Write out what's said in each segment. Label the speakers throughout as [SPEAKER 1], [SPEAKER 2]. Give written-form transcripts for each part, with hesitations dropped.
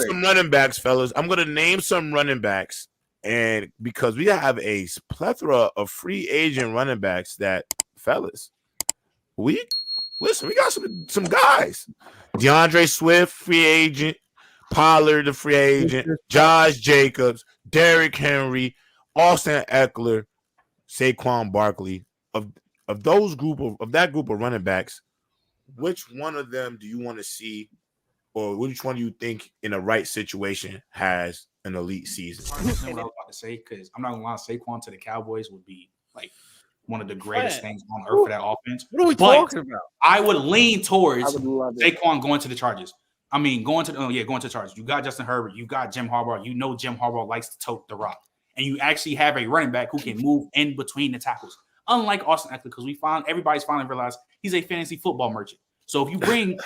[SPEAKER 1] some running backs, fellas. I'm gonna name some running backs, and because we have a plethora of free agent running backs, that fellas, we got some guys. DeAndre Swift, free agent. Pollard, the free agent. Josh Jacobs, Derrick Henry, Austin Eckler, Saquon Barkley. Of that group of running backs, which one of them do you want to see, or which one do you think in the right situation has an elite season?
[SPEAKER 2] What I was about to say, because I'm not gonna lie, Saquon to the Cowboys would be like one of the greatest things on earth for that offense.
[SPEAKER 3] What are we talking about?
[SPEAKER 2] I would lean towards Saquon going to the Chargers. I mean, going to the Chargers. You got Justin Herbert. You got Jim Harbaugh. You know Jim Harbaugh likes to tote the rock. And you actually have a running back who can move in between the tackles. Unlike Austin Eckler, because everybody's finally realized he's a fantasy football merchant. So if you bring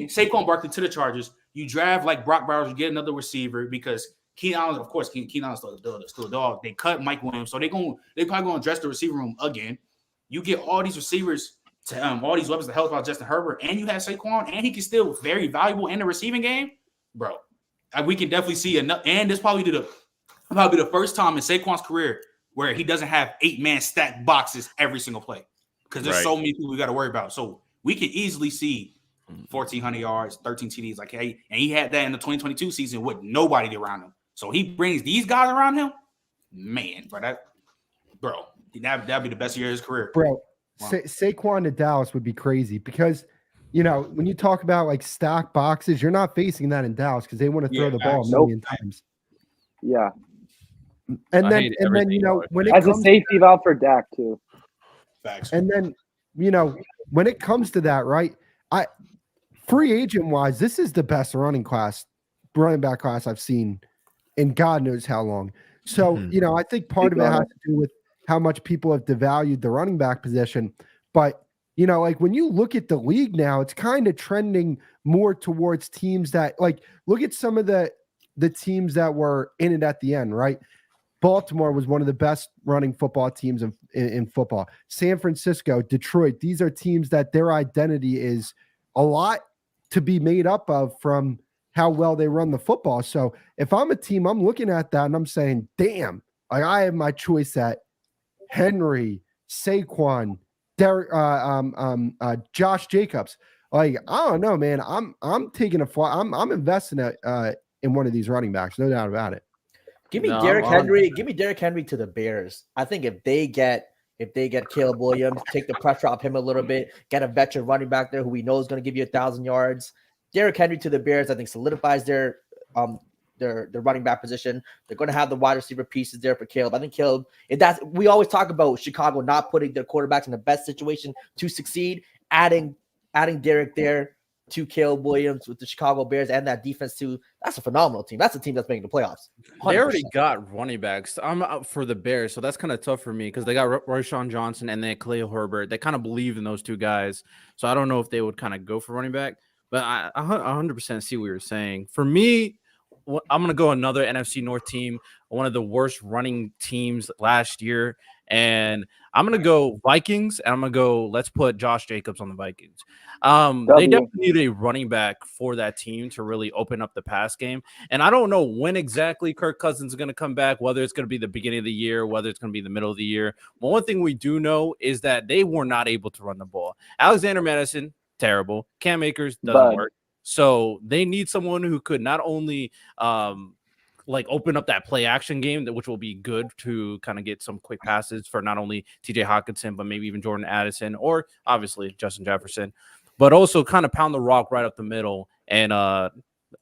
[SPEAKER 2] Saquon Barkley to the Chargers, you draft like Brock Bowers, you get another receiver because Keenan Allen, of course, Keenan Allen's still a dog. They cut Mike Williams, so they probably going to address the receiver room again. You get all these receivers to all these weapons to help out Justin Herbert, and you have Saquon, and he can still very valuable in the receiving game, bro. We can definitely see enough, and this probably the first time in Saquon's career where he doesn't have 8-man stacked boxes every single play because there's so many people we got to worry about. So we can easily see 1,400 yards, 13 TDs, like hey, and he had that in the 2022 season with nobody around him. So he brings these guys around him, man, that'd be the best year of his career,
[SPEAKER 4] bro. Wow. Saquon to Dallas would be crazy because, when you talk about like stacked boxes, you're not facing that in Dallas because they want to throw the ball a million times.
[SPEAKER 5] Yeah.
[SPEAKER 4] And then when it
[SPEAKER 5] as
[SPEAKER 4] comes
[SPEAKER 5] a safety valve for Dak too.
[SPEAKER 2] Facts.
[SPEAKER 4] And then, when it comes to that, right? Free agent wise, this is the best running back class I've seen in God knows how long. So, I think part of it has to do with how much people have devalued the running back position. But, like when you look at the league now, it's kind of trending more towards teams that look at some of the teams that were in it at the end, right? Baltimore was one of the best running football teams in football. San Francisco, Detroit, these are teams that their identity is a lot to be made up of from how well they run the football. So if I'm a team, I'm looking at that and I'm saying, damn, I have my choice at Henry, Saquon, Derrick, Josh Jacobs. I don't know, man. I'm taking a fly. I'm investing in one of these running backs, no doubt about it.
[SPEAKER 6] Give me Derrick Henry. Give me Derrick Henry to the Bears. I think if they get Caleb Williams, take the pressure off him a little bit, get a veteran running back there who we know is going to give you 1,000 yards. Derrick Henry to the Bears, I think solidifies their running back position. They're going to have the wide receiver pieces there for Caleb. I think Caleb, we always talk about Chicago not putting their quarterbacks in the best situation to succeed. Adding Derrick there to Caleb Williams with the Chicago Bears and that defense too. That's a phenomenal team. That's a team that's making the playoffs. 100%.
[SPEAKER 3] They already got running backs. I'm out for the Bears, so that's kind of tough for me because they got Rashawn Johnson and then Khalil Herbert. They kind of believe in those two guys, so I don't know if they would kind of go for running back. But I 100% see what you're saying. For me, I'm going to go another NFC North team, one of the worst running teams last year. And I'm going to go Vikings, and I'm going to go, let's put Josh Jacobs on the Vikings. They definitely need a running back for that team to really open up the pass game. And I don't know when exactly Kirk Cousins is going to come back, whether it's going to be the beginning of the year, whether it's going to be the middle of the year. But one thing we do know is that they were not able to run the ball. Alexander Madison, terrible. Cam Akers doesn't work. So they need someone who could not only open up that play action game, which will be good to kind of get some quick passes for not only TJ Hawkinson, but maybe even Jordan Addison or obviously Justin Jefferson, but also kind of pound the rock right up the middle and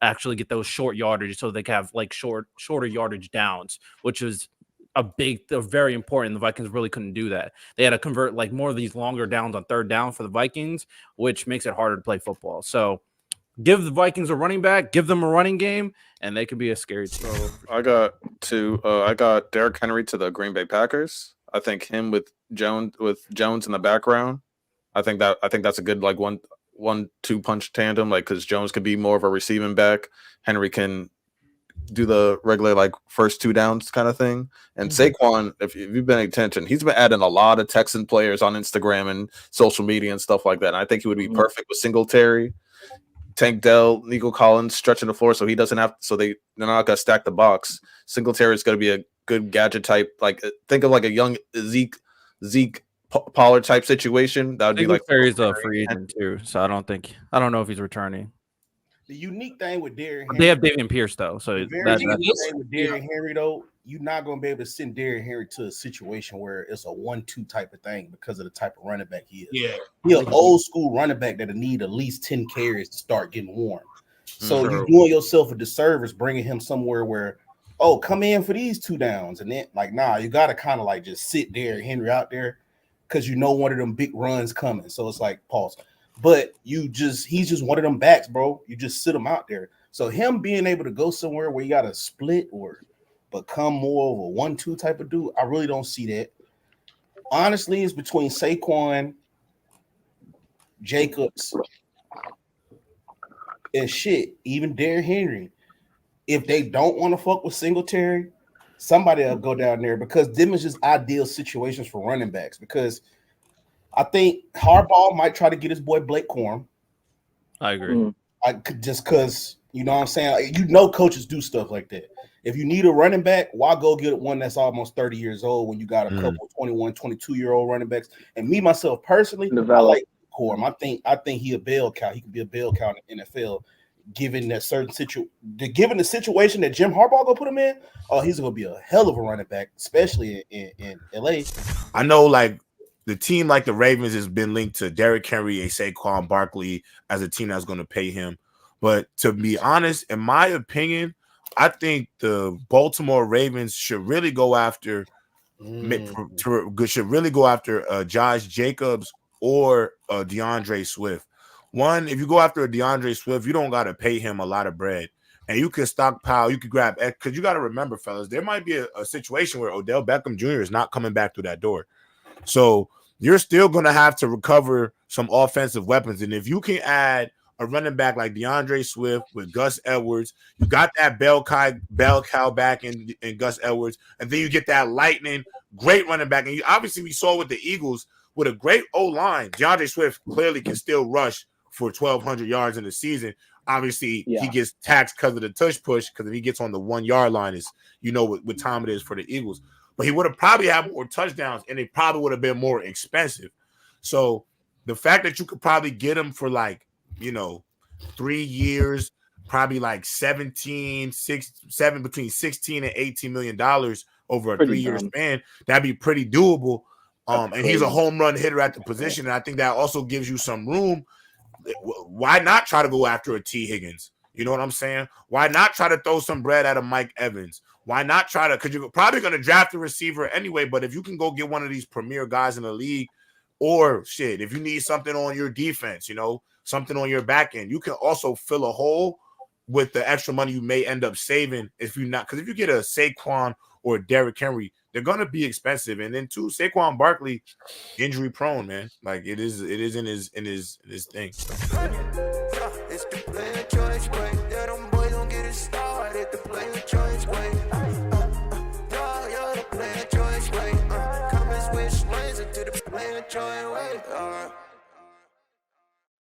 [SPEAKER 3] actually get those short yardage so they can have shorter yardage downs, which is very important. The Vikings really couldn't do that. They had to convert more of these longer downs on third down for the Vikings, which makes it harder to play football. So give the Vikings a running back, give them a running game, and they could be a scary team.
[SPEAKER 7] So I got Derrick Henry to the Green Bay Packers. I think him with Jones in the background. I think that's a good 1-2 punch tandem, because Jones could be more of a receiving back. Henry can do the regular first two downs kind of thing. And Saquon, if you've been paying attention, he's been adding a lot of Texan players on Instagram and social media and stuff like that. And I think he would be perfect with Singletary. Tank Dell, Nico Collins stretching the floor, so he doesn't have. So they're not gonna stack the box. Singletary is gonna be a good gadget type. Like think of like a young Zeke Pollard type situation. That would be like
[SPEAKER 3] Singletary's a free agent too, so I don't know if he's returning.
[SPEAKER 8] The unique thing with Derrick Henry,
[SPEAKER 3] They have Davian Pierce though, so
[SPEAKER 8] the very unique thing with Derrick Henry though, you're not going to be able to send Derrick Henry to a situation where it's a 1-2 type of thing because of the type of running back he is.
[SPEAKER 2] Yeah,
[SPEAKER 8] he's an old school running back that'll need at least 10 carries to start getting warm. So you're doing yourself a disservice bringing him somewhere where, oh, come in for these 2 downs, and then like, nah, you got to kind of like just sit Derrick Henry out there because you know one of them big runs coming. So it's like pause. But he's just one of them backs, bro. You just sit him out there. So him being able to go somewhere where you got to split or become more of a 1-2 type of dude, I really don't see that. Honestly, it's between Saquon, Jacobs, and shit, even Derrick Henry. If they don't want to fuck with Singletary, somebody will go down there because them is just ideal situations for running backs. Because I think Harbaugh might try to get his boy Blake Corum.
[SPEAKER 3] I agree.
[SPEAKER 8] Just because, you know what I'm saying? You know coaches do stuff like that. If you need a running back, why go get one that's almost 30 years old when you got a couple 21, 22-year-old running backs? And me, myself, personally, I like Corum. I think he a bell cow. He can be a bell cow in the NFL, given that given the situation that Jim Harbaugh gonna put him in. Oh, he's gonna be a hell of a running back, especially in LA.
[SPEAKER 1] I know, like the team like the Ravens has been linked to Derrick Henry and Saquon Barkley as a team that's going to pay him. But to be honest, in my opinion, I think the Baltimore Ravens should really go after Josh Jacobs or DeAndre Swift. One, if you go after a DeAndre Swift, you don't got to pay him a lot of bread. And you can stockpile, you can grab, because you got to remember, fellas, there might be a situation where Odell Beckham Jr. is not coming back through that door. So you're still going to have to recover some offensive weapons. And if you can add a running back like DeAndre Swift with Gus Edwards, you got that bell cow back in Gus Edwards, and then you get that lightning, great running back. And obviously we saw with the Eagles, with a great O-line, DeAndre Swift clearly can still rush for 1,200 yards in the season. Obviously, he gets taxed because of the tush push, because if he gets on the 1 yard line, is what time it is for the Eagles. But he would have probably had more touchdowns, and it probably would have been more expensive. So the fact that you could probably get him for 3 years, probably like between 16 and $18 million over a 3-year span, that'd be pretty doable. And he's a home run hitter at the position, and I think that also gives you some room. Why not try to go after a T. Higgins? You know what I'm saying? Why not try to throw some bread at a Mike Evans? Why not try to, because you're probably going to draft a receiver anyway, but if you can go get one of these premier guys in the league, or shit, if you need something on your defense, something on your back end, you can also fill a hole with the extra money you may end up saving if you get a Saquon or a Derrick Henry, they're going to be expensive. And then too, Saquon Barkley, injury prone, man. Like it is in his thing.